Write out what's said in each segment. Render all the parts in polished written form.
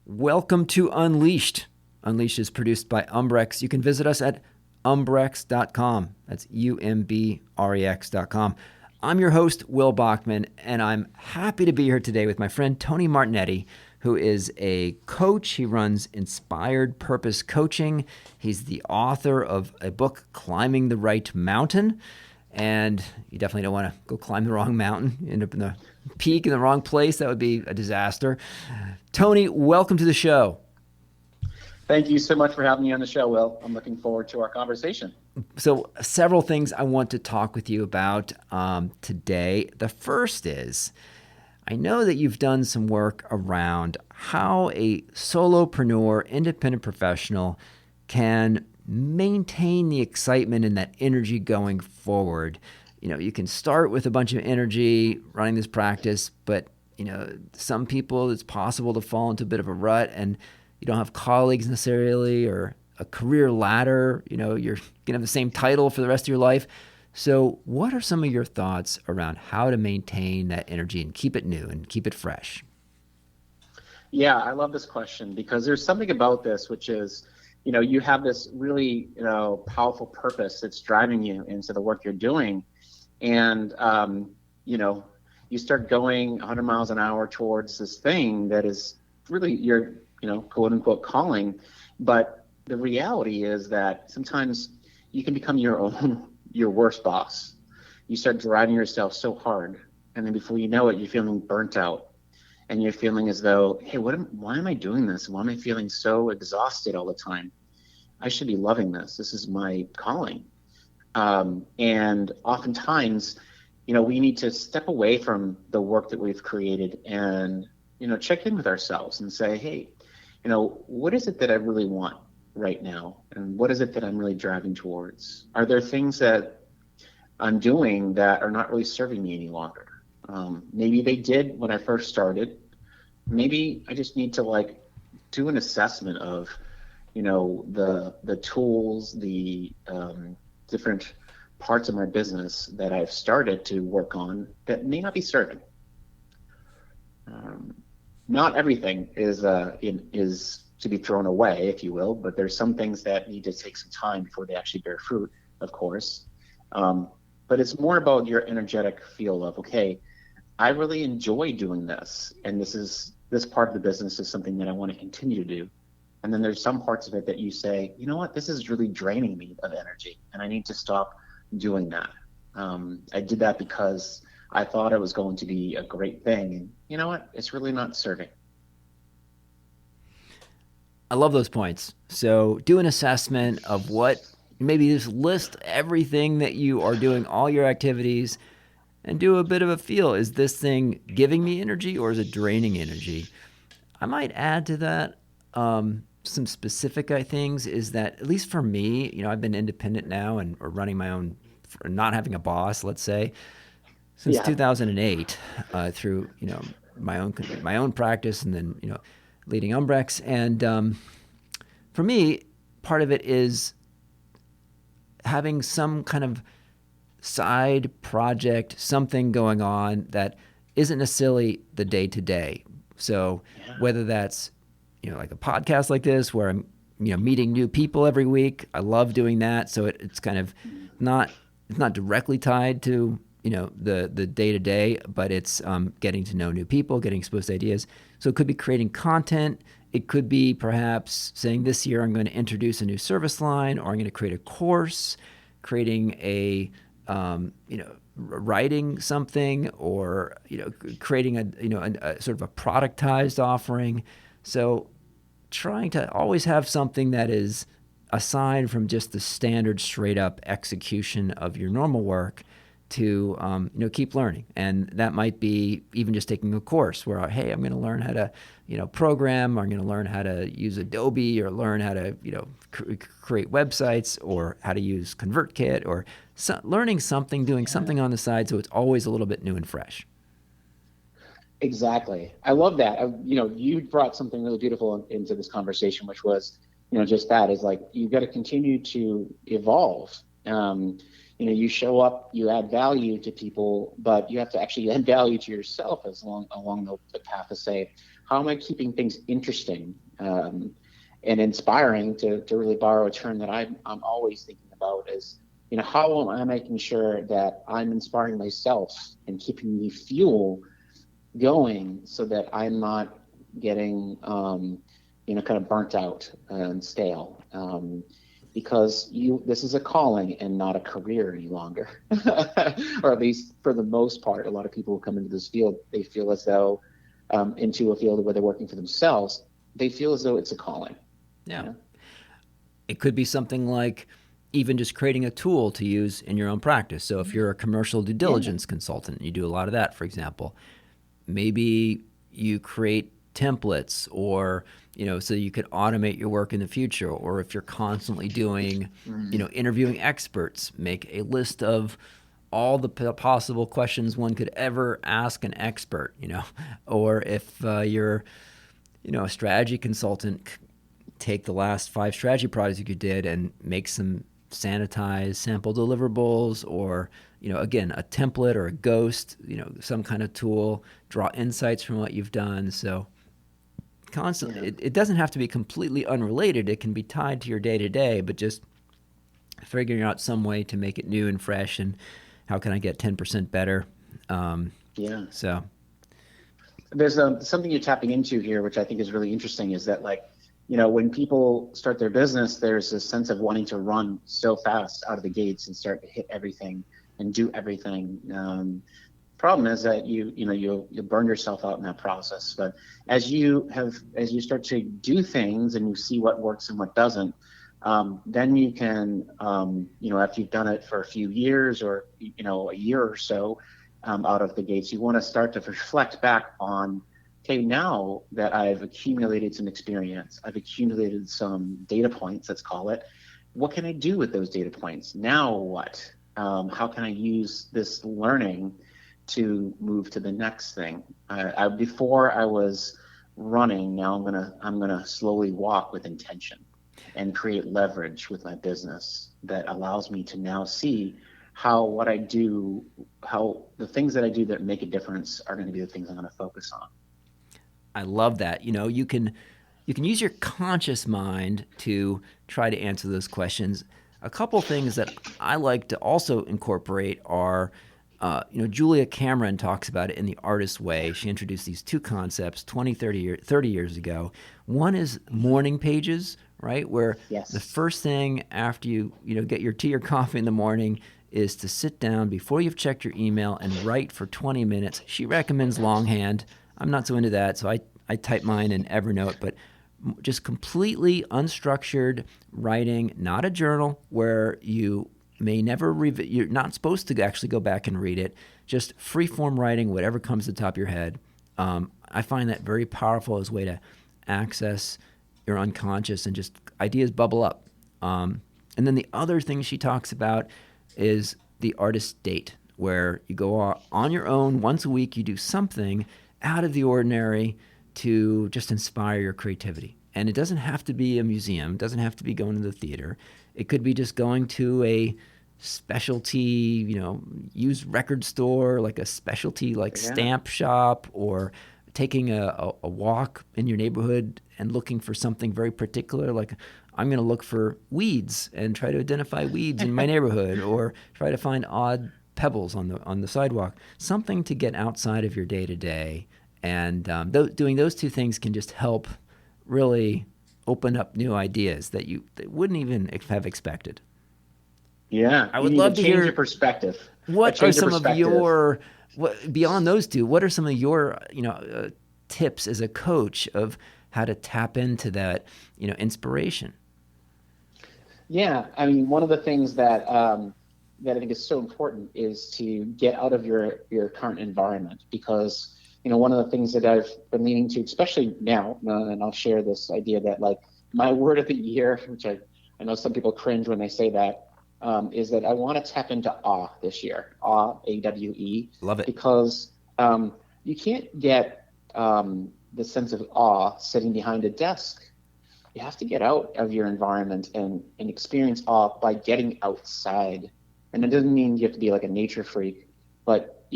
Welcome to Unleashed. Unleashed is produced by Umbrex. You can visit us at umbrex.com. That's UMBREX.com. I'm your host, Will Bachman, and I'm happy to be here today with my friend Tony Martignetti, who is a coach. He runs Inspired Purpose Coaching. He's the author of a book, Climbing the Right Mountain. And you definitely don't want to go climb the wrong mountain, end up in the peak in the wrong place. That would be a disaster. Tony, welcome to the show. Thank you so much for having me on the show, Will. I'm looking forward to our conversation. So several things I want to talk with you about today. The first is, I know that you've done some work around how a solopreneur, independent professional can maintain the excitement and that energy going forward. You know, you can start with a bunch of energy running this practice, but some people, it's possible to fall into a bit of a rut and you don't have colleagues necessarily or a career ladder. You're going to have the same title for the rest of your life. So what are some of your thoughts around how to maintain that energy and keep it new and keep it fresh? Yeah, I love this question because there's something about this, which is, you have this really, powerful purpose that's driving you into the work you're doing. And, you start going 100 miles an hour towards this thing that is really your, quote unquote calling. But the reality is that sometimes you can become your worst boss. You start driving yourself so hard. And then before you know it, you're feeling burnt out. And you're feeling as though, hey, why am I doing this? Why am I feeling so exhausted all the time? I should be loving this. This is my calling. And oftentimes, we need to step away from the work that we've created and, check in with ourselves and say, hey, what is it that I really want right now? And what is it that I'm really driving towards? Are there things that I'm doing that are not really serving me any longer? Maybe they did when I first started. Maybe I just need to do an assessment of, the tools, the different parts of my business that I've started to work on that may not be serving. Not everything is to be thrown away, if you will, but there's some things that need to take some time before they actually bear fruit, of course. But it's more about your energetic feel of, okay, I really enjoy doing this, and this part of the business is something that I want to continue to do. And then there's some parts of it that you say, you know what, this is really draining me of energy, and I need to stop doing that. I did that because I thought it was going to be a great thing, and you know what, it's really not serving. I love those points. So do an assessment of maybe just list everything that you are doing, all your activities, and do a bit of a feel. Is this thing giving me energy or is it draining energy? I might add to that some specific things is that, at least for me, I've been independent now or running my own, not having a boss, let's say, since 2008 through, my own practice and then, leading Umbrex. And for me, part of it is having some kind of side project, something going on that isn't necessarily the day-to-day. So whether that's, like a podcast like this where I'm, meeting new people every week, I love doing that. So it's kind of it's not directly tied to, the day-to-day, but it's getting to know new people, getting exposed to ideas. So it could be creating content. It could be perhaps saying this year I'm going to introduce a new service line, or I'm going to create a course, creating a writing something, or creating a sort of a productized offering. So trying to always have something that is aside from just the standard straight up execution of your normal work to keep learning. And that might be even just taking a course where, hey, I'm going to learn how to program, or I'm going to learn how to use Adobe, or learn how to create websites, or how to use ConvertKit, or learning something, doing something on the side, so it's always a little bit new and fresh. Exactly. I love that. You brought something really beautiful into this conversation, which was, just that is you got to continue to evolve. you show up, you add value to people, but you have to actually add value to yourself along the path to say, how am I keeping things interesting and inspiring, to really borrow a term that I'm always thinking about is, how am I making sure that I'm inspiring myself and keeping the fuel going so that I'm not getting, kind of burnt out and stale. Because this is a calling and not a career any longer. Or at least for the most part, a lot of people who come into this field, they feel as though, into a field where they're working for themselves, they feel as though it's a calling. Yeah. Yeah. It could be something like even just creating a tool to use in your own practice. So if you're a commercial due Yeah. diligence consultant, you do a lot of that, for example, maybe you create templates or, so you could automate your work in the future. Or if you're constantly doing, interviewing experts, make a list of all the possible questions one could ever ask an expert, or if you're, a strategy consultant, take the last 5 strategy projects you did and make some sanitized sample deliverables, or again, a template or a ghost, some kind of tool, draw insights from what you've done. So constantly, Yeah. it doesn't have to be completely unrelated. It can be tied to your day to day, but just figuring out some way to make it new and fresh, and how can I get 10% better. Yeah. So There's something you're tapping into here, which I think is really interesting, is that, like, when people start their business, there's a sense of wanting to run so fast out of the gates and start to hit everything and do everything. Problem is that you'll burn yourself out in that process. But as you start to do things and you see what works and what doesn't, then you can, after you've done it for a few years, or a year or so, out of the gates, you want to start to reflect back on, okay, now that I've accumulated some experience, I've accumulated some data points, let's call it, what can I do with those data points? Now what? How can I use this learning to move to the next thing? Before I was running, now I'm gonna slowly walk with intention and create leverage with my business that allows me to now see how the things that I do that make a difference are going to be the things I'm going to focus on. I love that. You can use your conscious mind to try to answer those questions. A couple things that I like to also incorporate are, Julia Cameron talks about it in The Artist's Way. She introduced these 2 concepts 20, 30 years ago. One is morning pages, right? Where the Yes. first thing after you get your tea or coffee in the morning is to sit down before you've checked your email and write for 20 minutes. She recommends longhand. I'm not so into that, so I type mine in Evernote, but just completely unstructured writing, not a journal where you may never you're not supposed to actually go back and read it, just free form writing, whatever comes to the top of your head. I find that very powerful as a way to access your unconscious and just ideas bubble up. And then the other thing she talks about is the artist date, where you go on your own once a week, you do something out of the ordinary to just inspire your creativity. And it doesn't have to be a museum, it doesn't have to be going to the theater. It could be just going to a specialty, used record store, like a specialty like Yeah. stamp shop, or taking a walk in your neighborhood and looking for something very particular, like I'm going to look for weeds and try to identify weeds in my neighborhood, or try to find odd pebbles on the sidewalk. Something to get outside of your day to day, and doing those 2 things can just help really open up new ideas that you wouldn't even have expected. Yeah. I You would need to love to change your hear perspective. A what are change of some of perspective. your beyond those 2. What are some of your tips as a coach of how to tap into that inspiration? Yeah. I mean, one of the things that I think is so important is to get out of your current environment, because one of the things that I've been leaning to, especially now, and I'll share this idea that, like, my word of the year, which I know some people cringe when they say that, is that I want to tap into awe this year, awe, AWE, Love it. because you can't get the sense of awe sitting behind a desk. You have to get out of your environment and experience awe by getting outside And it doesn't mean you have to be like a nature freak, but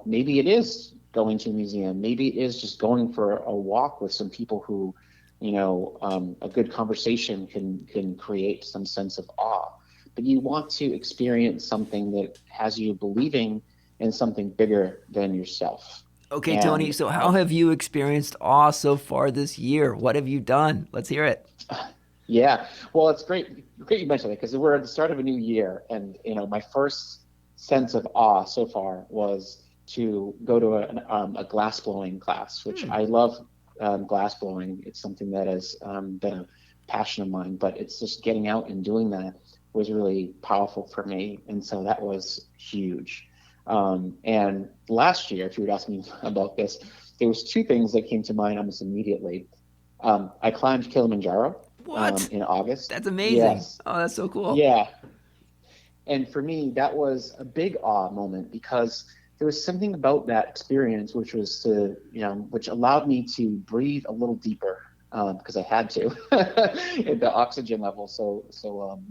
maybe it is going to a museum. Maybe it is just going for a walk with some people who, a good conversation can create some sense of awe. But you want to experience something that has you believing in something bigger than yourself. Okay, Tony, And so how have you experienced awe so far this year? What have you done? Let's hear it. yeah, well, it's great you mentioned that because we're at the start of a new year, and my first sense of awe so far was to go to a glass blowing class, which Hmm. I love. Glass blowing, it's something that has been a passion of mine, but it's just getting out and doing that was really powerful for me, and so that was huge. And last year, if you would ask me about this, there was two things that came to mind almost immediately. I climbed Kilimanjaro What? in August. That's amazing. Yes. Oh, that's so cool. Yeah. And for me, that was a big awe moment because there was something about that experience which was which allowed me to breathe a little deeper because I had to. The oxygen level so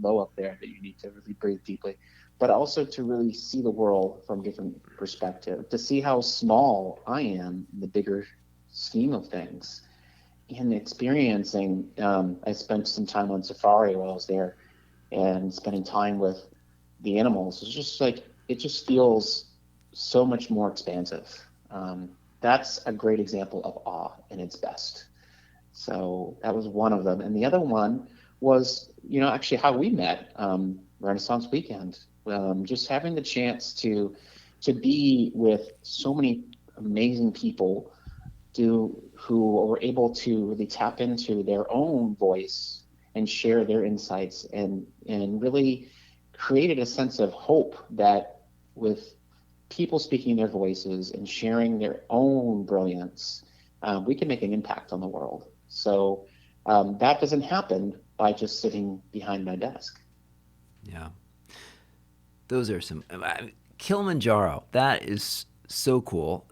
low up there that you need to really breathe deeply, but also to really see the world from a different perspective, to see how small I am in the bigger scheme of things. And experiencing, I spent some time on safari while I was there, and spending time with the animals is just like it just feels so much more expansive. That's a great example of awe in its best. So that was one of them, and the other one was actually how we met, Renaissance Weekend. Just having the chance to be with so many amazing people who were able to really tap into their own voice and share their insights and really created a sense of hope that with people speaking their voices and sharing their own brilliance, we can make an impact on the world. So that doesn't happen by just sitting behind my desk. Yeah. Those are some. Kilimanjaro, that is so cool.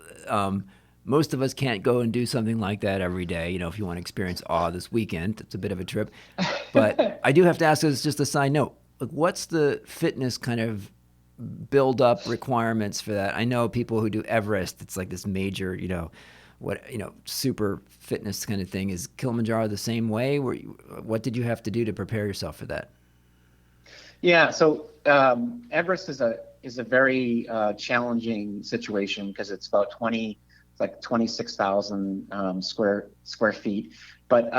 Most of us can't go and do something like that every day. If you want to experience awe this weekend, it's a bit of a trip. But I do have to ask as just a side note, like, what's the fitness kind of build up requirements for that? I know people who do Everest, it's like this major, super fitness kind of thing. Is Kilimanjaro the same way? What did you have to do to prepare yourself for that? Yeah, so Everest is a very challenging situation because it's about 26,000 square feet, but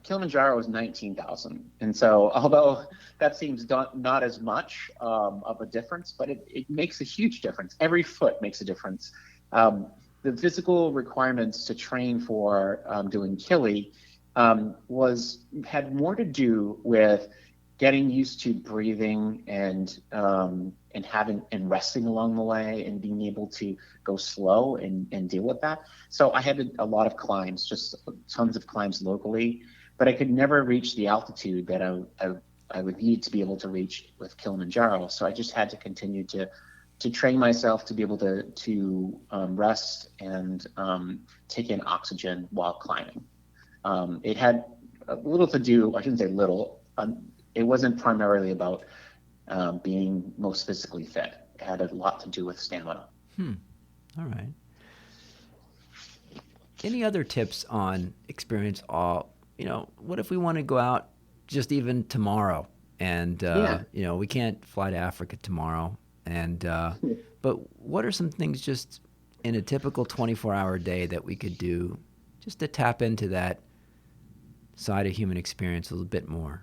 Kilimanjaro is 19,000, and so although that seems not as much of a difference, but it makes a huge difference. Every foot makes a difference. The physical requirements to train for doing Kili had more to do with getting used to breathing and having and resting along the way and being able to go slow and deal with that. So I had a lot of climbs, just tons of climbs locally, but I could never reach the altitude that I would need to be able to reach with Kilimanjaro. So I just had to continue to train myself to be able to rest and take in oxygen while climbing. It had a little to do, I shouldn't say little, it wasn't primarily about being most physically fit. It had a lot to do with stamina. All right. Any other tips on experience awe? What if we want to go out just even tomorrow, and Yeah. we can't fly to Africa tomorrow, and but what are some things just in a typical 24-hour day that we could do just to tap into that side of human experience a little bit more?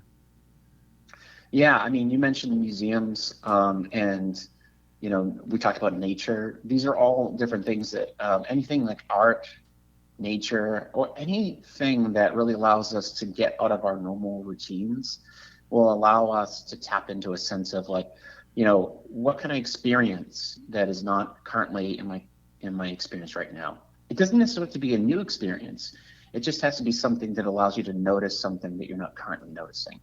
Yeah, I mean, you mentioned museums, and we talked about nature. These are all different things that anything like art, nature, or anything that really allows us to get out of our normal routines will allow us to tap into a sense of like, what can I experience that is not currently in my experience right now? It doesn't necessarily have to be a new experience. It just has to be something that allows you to notice something that you're not currently noticing.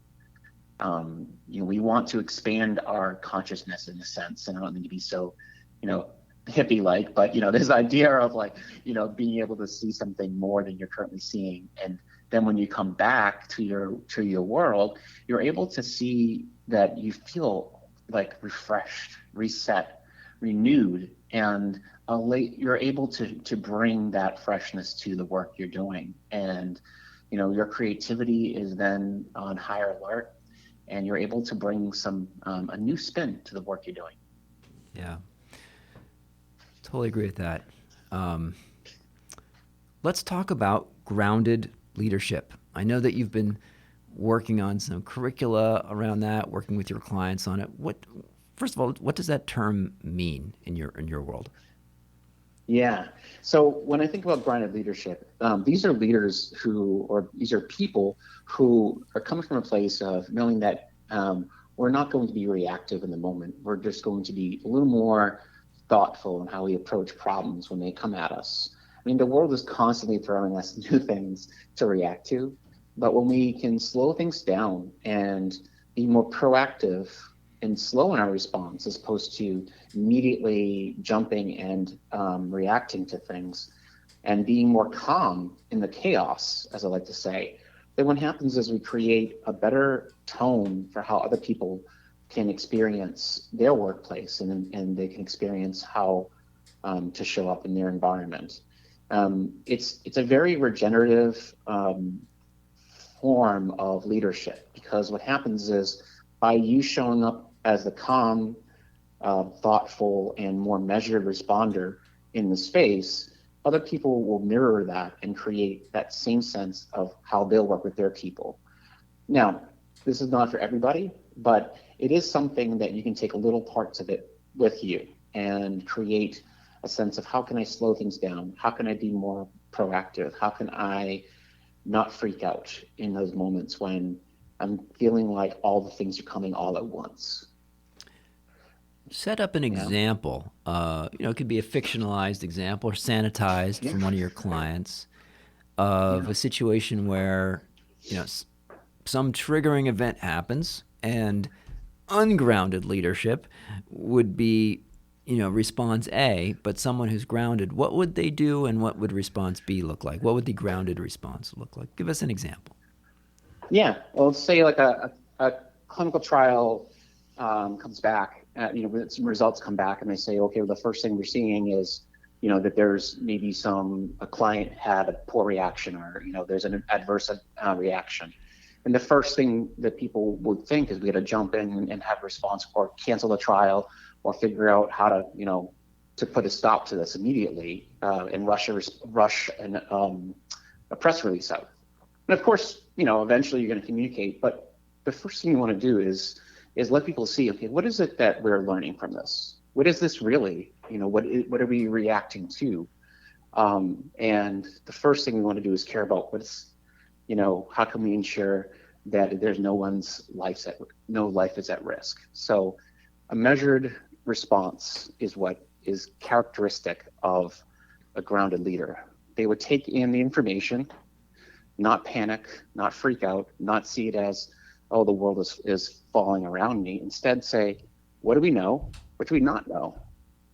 We want to expand our consciousness in a sense, and I don't need to be so, hippie like, but this idea of like, being able to see something more than you're currently seeing, and then when you come back to your world, you're able to see that you feel like refreshed, reset, renewed, and you're able to bring that freshness to the work you're doing. And your creativity is then on higher alert, and you're able to bring some a new spin to the work you're doing. Yeah, totally agree with that. Um, let's talk about grounded leadership. I know that you've been working on some curricula around that, working with your clients on it. First of all, what does that term mean in your world? Yeah. So when I think about grounded leadership, these are leaders or these are people who are coming from a place of knowing that we're not going to be reactive in the moment. We're just going to be a little more thoughtful in how we approach problems when they come at us. I mean, the world is constantly throwing us new things to react to, but when we can slow things down and be more proactive and slow in our response as opposed to immediately jumping and reacting to things and being more calm in the chaos, as I like to say, then what happens is we create a better tone for how other people can experience their workplace and they can experience how to show up in their environment. It's a very regenerative form of leadership, because what happens is by you showing up as the calm, thoughtful, and more measured responder in the space, other people will mirror that and create that same sense of how they'll work with their people. Now, this is not for everybody, but it is something that you can take little parts of it with you and create a sense of how can I slow things down? How can I be more proactive? How can I not freak out in those moments when I'm feeling like all the things are coming all at once? Set up an Yeah. example. It could be a fictionalized example or sanitized Yeah. from one of your clients of Yeah. a situation where some triggering event happens and ungrounded leadership would be response A, but someone who's grounded, what would they do and what would response B look like? What would the grounded response look like? Give us an example. Yeah. Well, let's say like a clinical trial comes back, some results come back and they say, okay, well, the first thing we're seeing is, that there's maybe a client had a poor reaction, or, there's an adverse reaction. And the first thing that people would think is we got to jump in and have a response or cancel the trial or figure out how to, to put a stop to this immediately and rush a press release out. And of course, eventually you're going to communicate, but the first thing you want to do is let people see, okay, what is it that we're learning from this? What is this really? What are we reacting to? And the first thing we want to do is care about how can we ensure that there's no life is at risk. So a measured response is what is characteristic of a grounded leader. They would take in the information, not panic, not freak out, not see it as, oh, the world is falling around me. Instead, say, what do we know? What do we not know?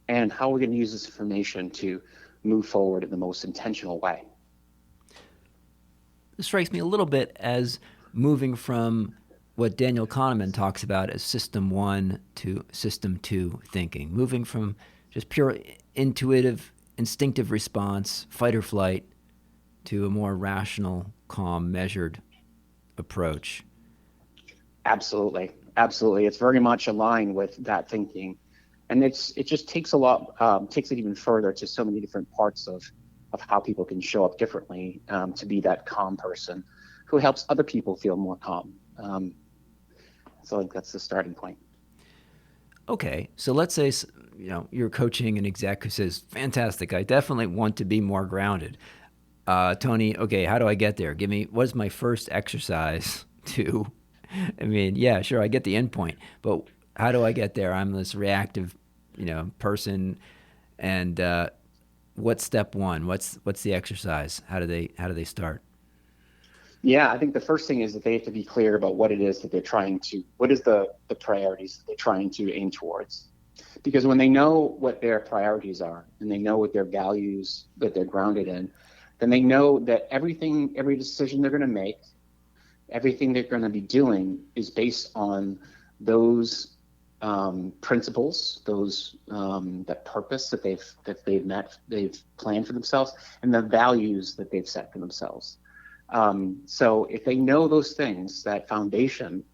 And how are we going to use this information to move forward in the most intentional way? This strikes me a little bit as moving from what Daniel Kahneman talks about as system 1 to system 2 thinking, moving from just pure intuitive, instinctive response, fight or flight, to a more rational, calm, measured approach. Absolutely. Absolutely. It's very much aligned with that thinking. And it just takes takes it even further to so many different parts of how people can show up differently to be that calm person who helps other people feel more calm. So I think that's the starting point. Okay, so let's say you're coaching an exec who says, "Fantastic, I definitely want to be more grounded." Tony, okay, how do I get there? What's my first exercise to? I mean, yeah, sure, I get the end point, but how do I get there? I'm this reactive, person, and what's step one? What's the exercise? How do they start? Yeah, I think the first thing is that they have to be clear about what it is that what is the priorities that they're trying to aim towards. Because when they know what their priorities are and they know what their values that they're grounded in, then they know that every decision they're going to make, everything they're going to be doing is based on those principles, those that purpose that they've planned for themselves, and the values that they've set for themselves. So if they know those things, that foundation,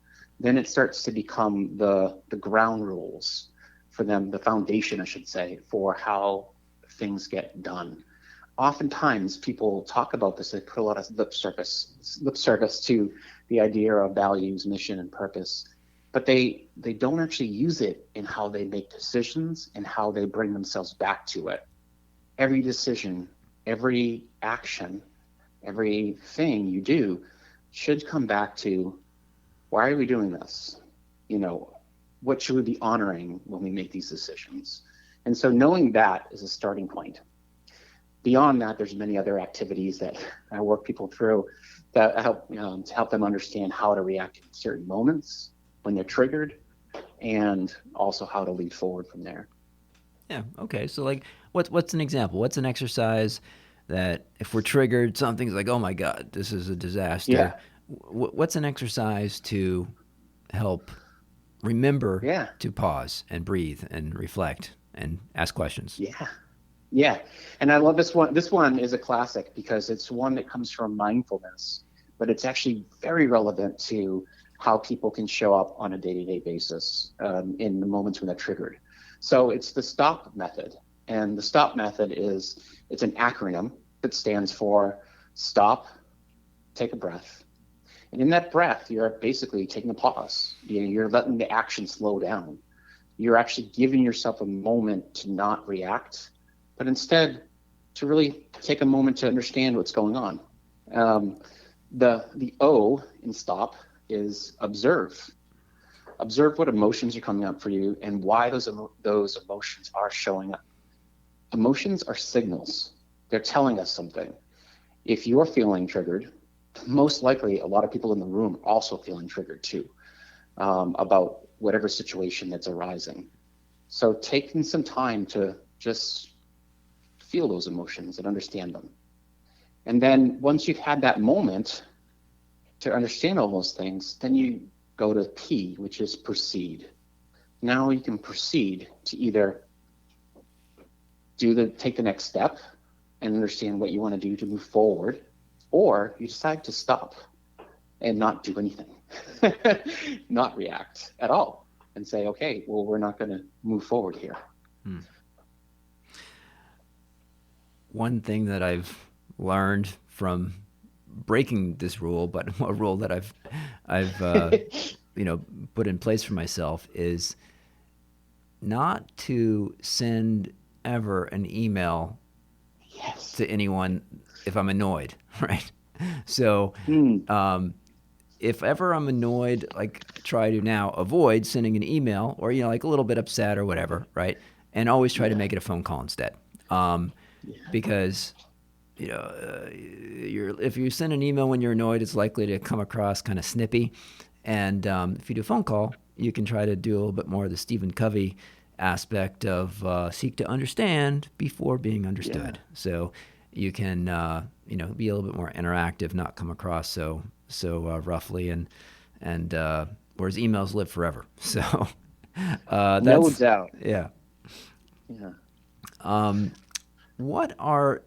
then it starts to become the ground rules for them, the foundation, I should say, for how things get done. Oftentimes people talk about this, they put a lot of lip service to the idea of values, mission, and purpose, but they don't actually use it in how they make decisions and how they bring themselves back to it. Every decision, every action, everything you do should come back to, why are we doing this? You know, what should we be honoring when we make these decisions? And so knowing that is a starting point. Beyond that, there's many other activities that I work people through that help to help them understand how to react in certain moments when they're triggered, and also how to lead forward from there. Yeah. Okay. So like, what's an example? What's an exercise that if we're triggered, something's like, oh my god, this is a disaster. Yeah, What's an exercise to help remember yeah, to pause and breathe and reflect and ask questions? yeah, yeah. And I love this one. This one is a classic because it's one that comes from mindfulness, but it's actually very relevant to how people can show up on a day-to-day basis in the moments when they're triggered. So it's the STOP method. And the STOP method it's an acronym that stands for stop, take a breath. And in that breath, you're basically taking a pause. You're letting the action slow down. You're actually giving yourself a moment to not react, but instead to really take a moment to understand what's going on. Um, the O in stop is observe. Observe what emotions are coming up for you and why those emotions are showing up. Emotions are signals. They're telling us something. If you're feeling triggered, most likely a lot of people in the room are also feeling triggered too, about whatever situation that's arising. So taking some time to just feel those emotions and understand them. And then once you've had that moment to understand all those things, then you go to P, which is proceed. Now you can proceed to either take the next step and understand what you want to do to move forward, or you decide to stop and not do anything, not react at all, and say, okay, well, we're not going to move forward here. One thing that I've learned from breaking this rule, but a rule that I've you know, put in place for myself is not to send ever an email Yes. to anyone if I'm annoyed, right? So Mm, if ever I'm annoyed, like try to now avoid sending an email or, you know, like a little bit upset or whatever, right? And always try to yeah. make it a phone call instead. Yeah. Because, you know, if you send an email when you're annoyed, it's likely to come across kind of snippy. And if you do a phone call, you can try to do a little bit more of the Stephen Covey aspect of seek to understand before being Yeah. understood. So you can, you know, be a little bit more interactive, not come across so roughly, and whereas emails live forever. So No that's doubt. yeah. Yeah. What are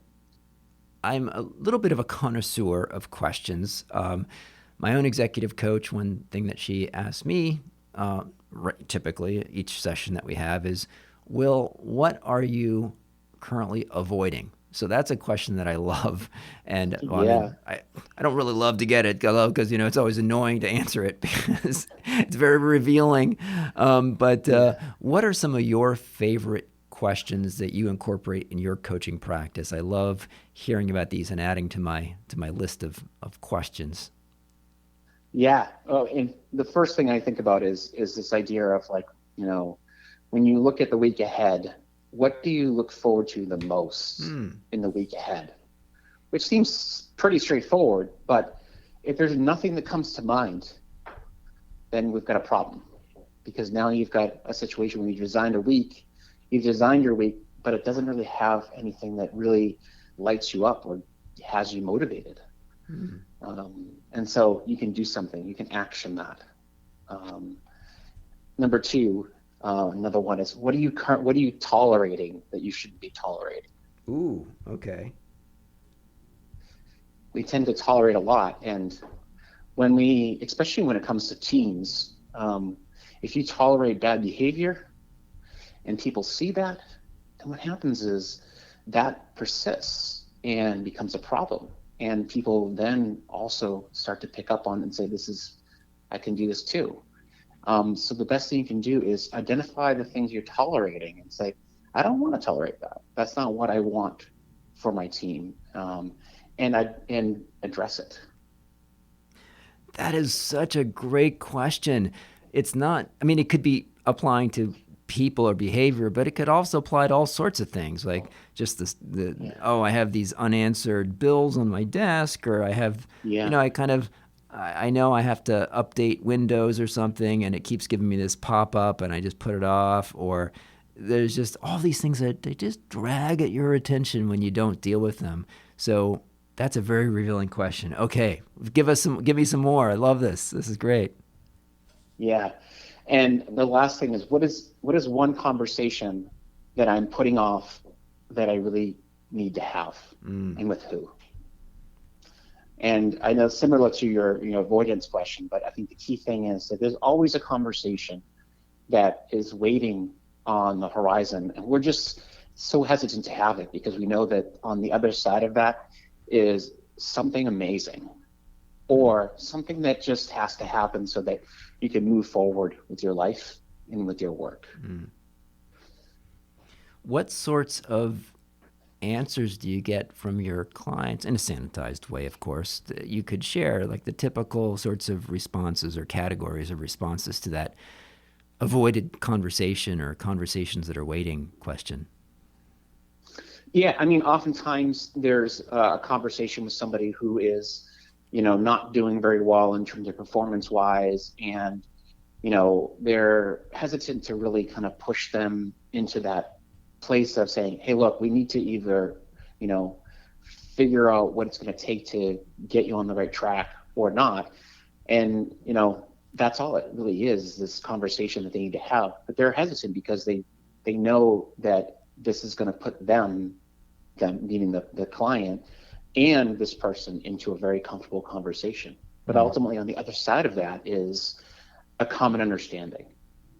I'm a little bit of a connoisseur of questions. My own executive coach, one thing that she asks me typically each session that we have is, Will, what are you currently avoiding? So that's a question that I love. And well, I Yeah. mean, I don't really love to get it because, you know, it's always annoying to answer it because it's very revealing. But Yeah. what are some of your favorite questions that you incorporate in your coaching practice? I love hearing about these and adding to my list of questions. Yeah. Oh, and the first thing I think about is this idea of, like, you know, when you look at the week ahead, what do you look forward to the most in the week ahead? Which seems pretty straightforward, but if there's nothing that comes to mind, then we've got a problem, because now you've got a situation where you've designed your week, but it doesn't really have anything that really lights you up or has you motivated. And so you can do something, you can action that. Number two, Another one is, what are you tolerating that you shouldn't be tolerating? Ooh, okay. We tend to tolerate a lot, and especially when it comes to teens, if you tolerate bad behavior and people see that, then what happens is that persists and becomes a problem. And people then also start to pick up on and say, I can do this too. So the best thing you can do is identify the things you're tolerating and say, I don't want to tolerate that. That's not what I want for my team. And address it. That is such a great question. It's not, I mean, it could be applying to people or behavior, but it could also apply to all sorts of things, like just Yeah. oh, I have these unanswered bills on my desk, or I have, Yeah. I know I have to update Windows or something, and it keeps giving me this pop up, and I just put it off, or there's just all these things that they just drag at your attention when you don't deal with them. So that's a very revealing question. Okay, give me some more. I love this. This is great. Yeah. And the last thing is, what is one conversation that I'm putting off that I really need to have, and with who? And I know, similar to your avoidance question, but I think the key thing is that there's always a conversation that is waiting on the horizon, and we're just so hesitant to have it because we know that on the other side of that is something amazing, or something that just has to happen so that you can move forward with your life and with your work. What sorts of answers do you get from your clients, in a sanitized way, of course, that you could share, like the typical sorts of responses or categories of responses to that avoided conversation or conversations that are waiting question? Yeah, I mean, oftentimes there's a conversation with somebody who is, not doing very well in terms of performance wise, and they're hesitant to really kind of push them into that place of saying, hey, look, we need to either, you know, figure out what it's going to take to get you on the right track or not. And, that's all it really is this conversation that they need to have. But they're hesitant because they know that this is going to put them meaning the client and this person, into a very comfortable conversation. But ultimately, on the other side of that is a common understanding,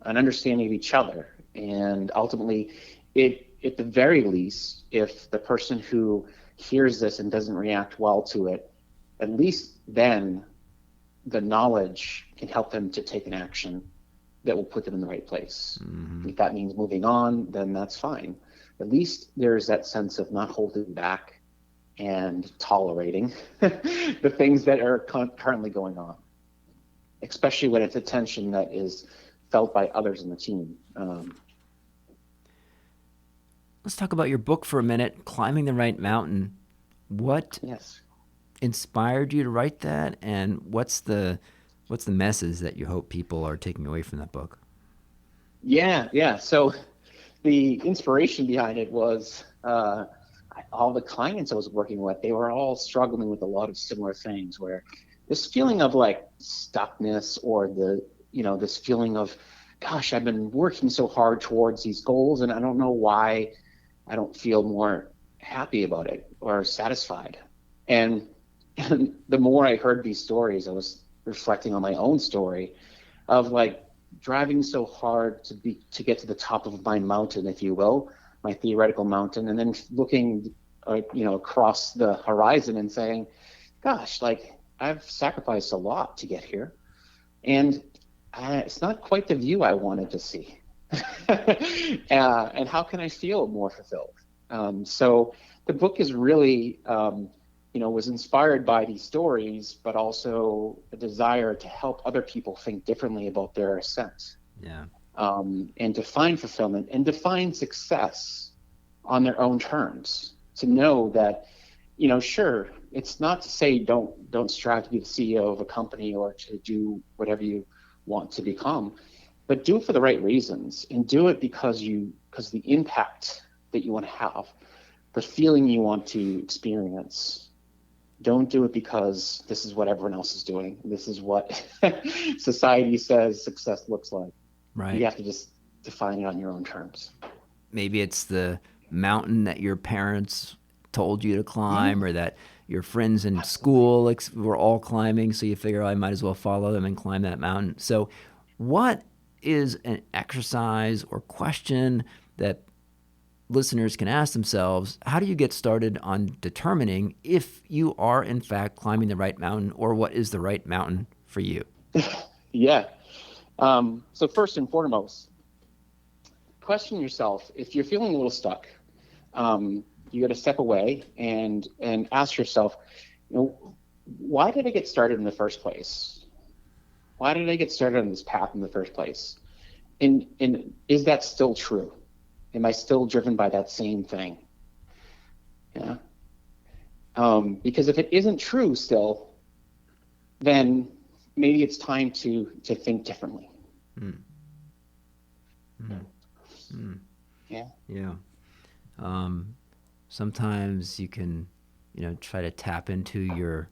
an understanding of each other. And ultimately, at the very least, if the person who hears this and doesn't react well to it, at least then the knowledge can help them to take an action that will put them in the right place. If that means moving on, then that's fine. At least there's that sense of not holding back and tolerating the things that are currently going on, especially when it's a tension that is felt by others in the team. Let's talk about your book for a minute, Climbing the Right Mountain. What Yes. inspired you to write that, and what's the message that you hope people are taking away from that book? Yeah. So the inspiration behind it was all the clients I was working with. They were all struggling with a lot of similar things, where this feeling of like stuckness, or this feeling of, gosh, I've been working so hard towards these goals, and I don't know why I don't feel more happy about it or satisfied. And the more I heard these stories, I was reflecting on my own story of like driving so hard to get to the top of my mountain, if you will, my theoretical mountain, and then looking, across the horizon and saying, "Gosh, like I've sacrificed a lot to get here, and it's not quite the view I wanted to see." And how can I feel more fulfilled? So the book is really, was inspired by these stories, but also a desire to help other people think differently about their ascent, Yeah. and define fulfillment and define success on their own terms. To know that, sure, it's not to say don't strive to be the CEO of a company or to do whatever you want to become, but do it for the right reasons, and do it because the impact that you want to have, the feeling you want to experience. Don't do it because this is what everyone else is doing. This is what society says success looks like. Right. You have to just define it on your own terms. Maybe it's the mountain that your parents told you to Yeah, climb, or that your friends in absolutely. school were all climbing, so you figure, oh, I might as well follow them and climb that mountain. So, what is an exercise or question that listeners can ask themselves? How do you get started on determining if you are, in fact, climbing the right mountain, or what is the right mountain for you? Yeah. So first and foremost, question yourself if you're feeling a little stuck. You got to step away and ask yourself, why did I get started in the first place? Why did I get started on this path in the first place? And is that still true? Am I still driven by that same thing? Yeah. Because if it isn't true still, then maybe it's time to think differently. Mm, mm, mm. Yeah. Yeah. Um, Sometimes you can, try to tap into your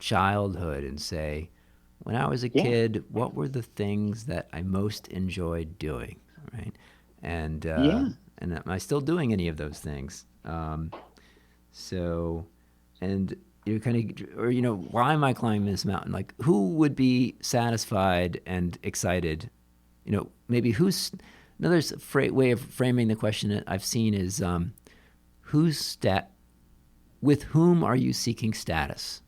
childhood and say, when I was a Yeah. kid, what were the things that I most enjoyed doing, right? And Yeah. am I still doing any of those things? So, and you kind of, or why am I climbing this mountain? Like, who would be satisfied and excited? Maybe who's another way of framing the question that I've seen is, who's with whom are you seeking status,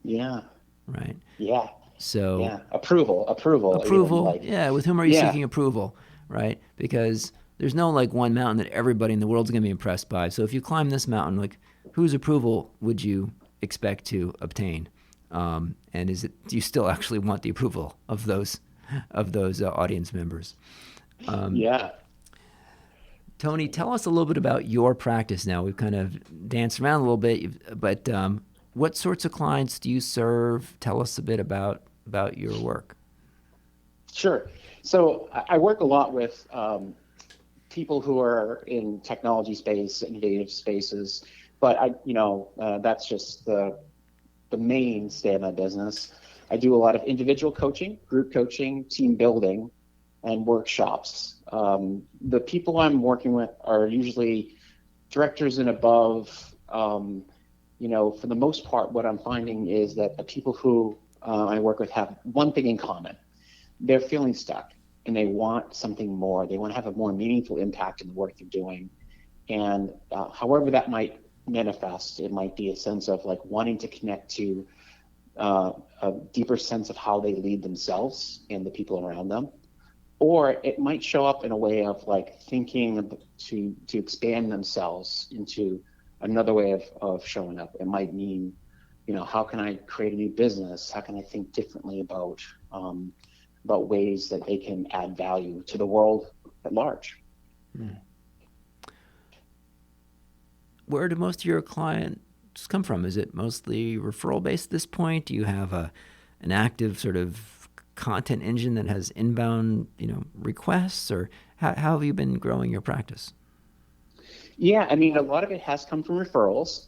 Yeah. right? Yeah. So Yeah. Approval, even approval, like, yeah, with whom are you yeah. seeking approval, right? Because there's no like one mountain that everybody in the world's going to be impressed by. So if you climb this mountain, like, whose approval would you expect to obtain? And do you still actually want the approval of those audience members? Yeah. Tony, tell us a little bit about your practice now. We've kind of danced around a little bit, but what sorts of clients do you serve? Tell us a bit about your work. Sure. So I work a lot with people who are in technology space, innovative spaces, but that's just the mainstay of my business. I do a lot of individual coaching, group coaching, team building, and workshops. The people I'm working with are usually directors and above. For the most part, what I'm finding is that the people who I work with have one thing in common. They're feeling stuck and they want something more. They want to have a more meaningful impact in the work they're doing. And however that might manifest, it might be a sense of like wanting to connect to a deeper sense of how they lead themselves and the people around them. Or it might show up in a way of like thinking to expand themselves into another way of showing up. It might mean, how can I create a new business? How can I think differently about ways that they can add value to the world at large? Hmm. Where do most of your clients come from? Is it mostly referral based at this point? Do you have an active sort of content engine that has inbound, requests, or how have you been growing your practice? Yeah, I mean, a lot of it has come from referrals.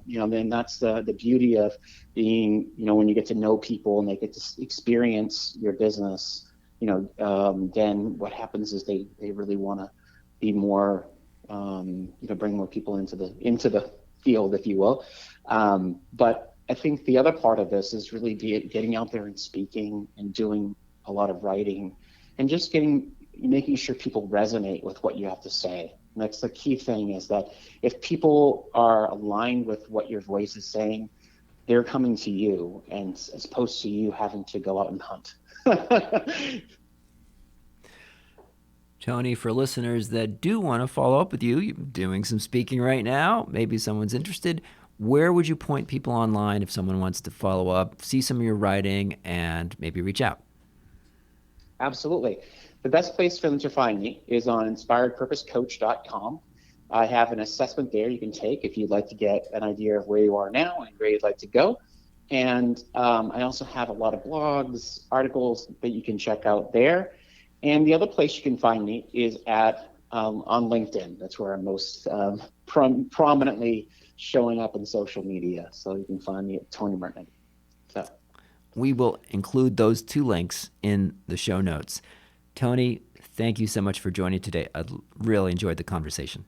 Then that's the beauty of being, when you get to know people and they get to experience your business, then what happens is they really want to be more, bring more people into the field, if you will. But I think the other part of this is really getting out there and speaking and doing a lot of writing and just making sure people resonate with what you have to say. And that's the key thing, is that if people are aligned with what your voice is saying, they're coming to you, and as opposed to you having to go out and hunt. Tony, for listeners that do want to follow up with you, you're doing some speaking right now. Maybe someone's interested. Where would you point people online if someone wants to follow up, see some of your writing, and maybe reach out? Absolutely. The best place for them to find me is on inspiredpurposecoach.com. I have an assessment there you can take if you'd like to get an idea of where you are now and where you'd like to go. And I also have a lot of blogs, articles that you can check out there. And the other place you can find me is on LinkedIn. That's where I'm most prominently showing up in social media. So you can find me at Tony Martignetti. We will include those two links in the show notes. Tony, Thank you so much for joining today. I really enjoyed the conversation.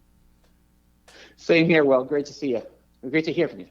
Same here, Will. Great to see you. Great to hear from you.